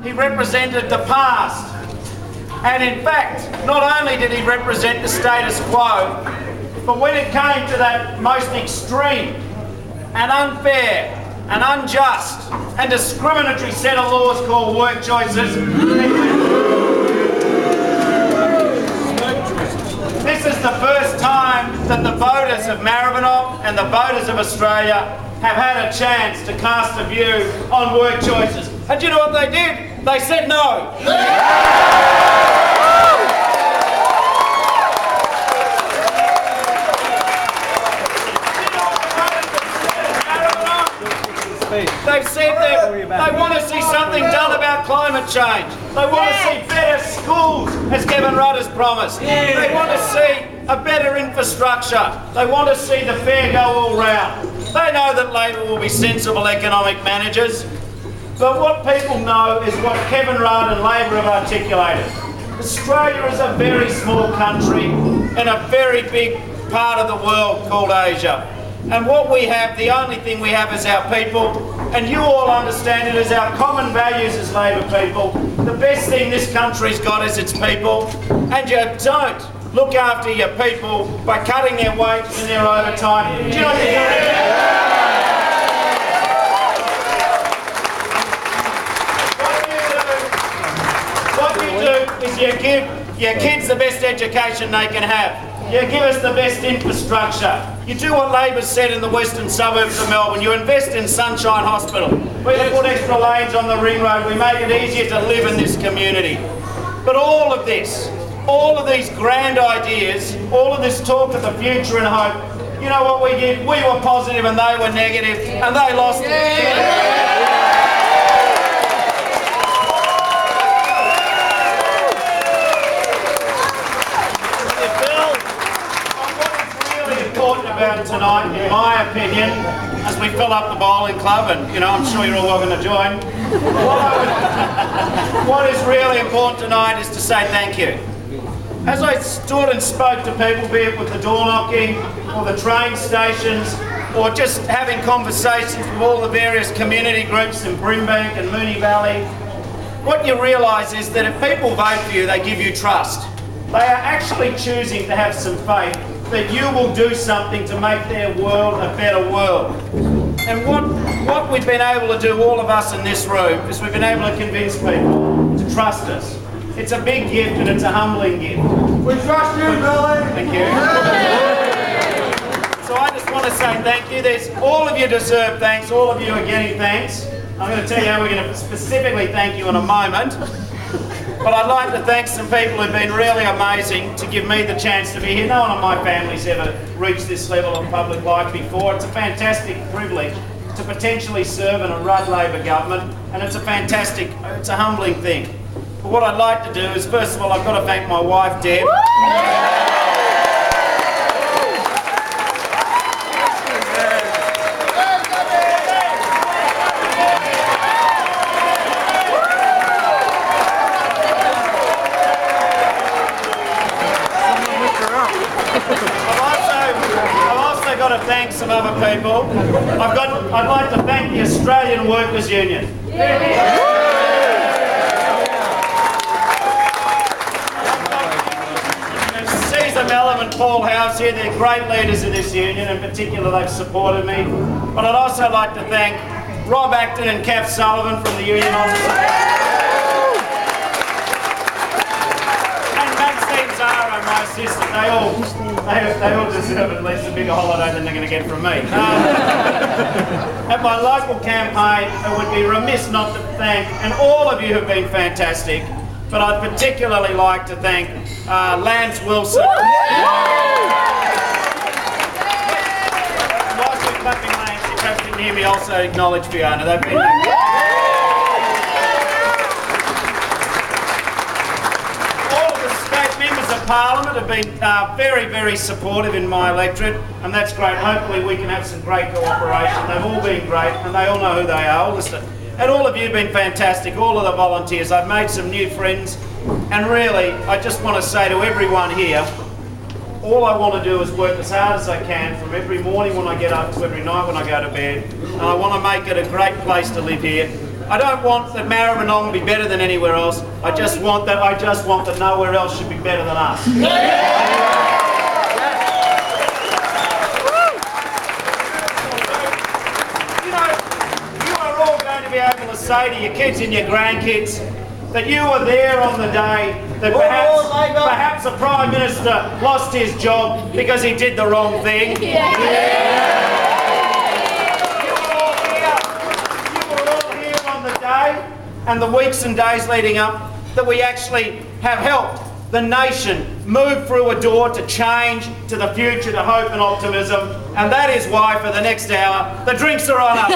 he represented the past. And in fact, not only did he represent the status quo, but when it came to that most extreme and unfair and unjust and discriminatory set of laws called work choices, this is the first time that the voters of Maribyrnong and the voters of Australia have had a chance to cast a view on work choices. And do you know what they did? They said no. They've said that they want to see something done about climate change. They want to see better schools, as Kevin Rudd has promised. They want to see a better infrastructure. They want to see the fair go all round. They know that Labor will be sensible economic managers. But what people know is what Kevin Rudd and Labor have articulated. Australia is a very small country in a very big part of the world called Asia. And what we have, the only thing we have is our people, and you all understand it as our common values as Labor people. The best thing this country's got is its people, and you don't look after your people by cutting their wages and their overtime. Do you know what you're doing? What you do is you give your kids the best education they can have. You give us the best infrastructure. You do what Labor's said in the western suburbs of Melbourne. You invest in Sunshine Hospital. We put extra lanes on the ring road. We make it easier to live in this community. But all of this, all of these grand ideas, all of this talk of the future and hope, you know what we did? We were positive and they were negative, and they lost it. About tonight, in my opinion, as we fill up the bowling club, and you know, I'm sure you're all welcome to join. What is really important tonight is to say thank you. As I stood and spoke to people, be it with the door knocking, or the train stations, or just having conversations with all the various community groups in Brimbank and Moonee Valley, what you realise is that if people vote for you, they give you trust. They are actually choosing to have some faith that you will do something to make their world a better world. And what we've been able to do, all of us in this room, is we've been able to convince people to trust us. It's a big gift and it's a humbling gift. We trust you, Billy! Thank you. So I just want to say thank you. All of you deserve thanks, all of you are getting thanks. I'm going to tell you how we're going to specifically thank you in a moment. But I'd like to thank some people who've been really amazing to give me the chance to be here. No one in my family's ever reached this level of public life before. It's a fantastic privilege to potentially serve in a Rudd Labor government, and it's a humbling thing. But what I'd like to do is, first of all, I've got to thank my wife, Deb. Thank some other people. I'd like to thank the Australian Workers Union. Caesar Mellum and Paul House here, they're great leaders of this union. In particular, they've supported me. But I'd also like to thank Rob Acton and Kath Sullivan from the union office. And Maxine Zara, my assistant, they all deserve at least a bigger holiday than they're going to get from me. At my local campaign, I would be remiss not to thank, and all of you have been fantastic, but I'd particularly like to thank Lance Wilson. Whilst we're clapping Lance, you perhaps didn't hear me also acknowledge Fiona. They've been members of Parliament have been very, very supportive in my electorate, and that's great. Hopefully we can have some great cooperation. They've all been great, and they all know who they are. And all of you have been fantastic, all of the volunteers. I've made some new friends, and really, I just want to say to everyone here, all I want to do is work as hard as I can from every morning when I get up to every night when I go to bed, and I want to make it a great place to live here. I don't want that Maribyrnong to be better than anywhere else. I just want that nowhere else should be better than us. You know, you are all going to be able to say to your kids and your grandkids that you were there on the day that perhaps the Prime Minister lost his job because he did the wrong thing. You were all here on the day and the weeks and days leading up that we actually have helped the nation move through a door to change, to the future, to hope and optimism. And that is why for the next hour, the drinks are on us.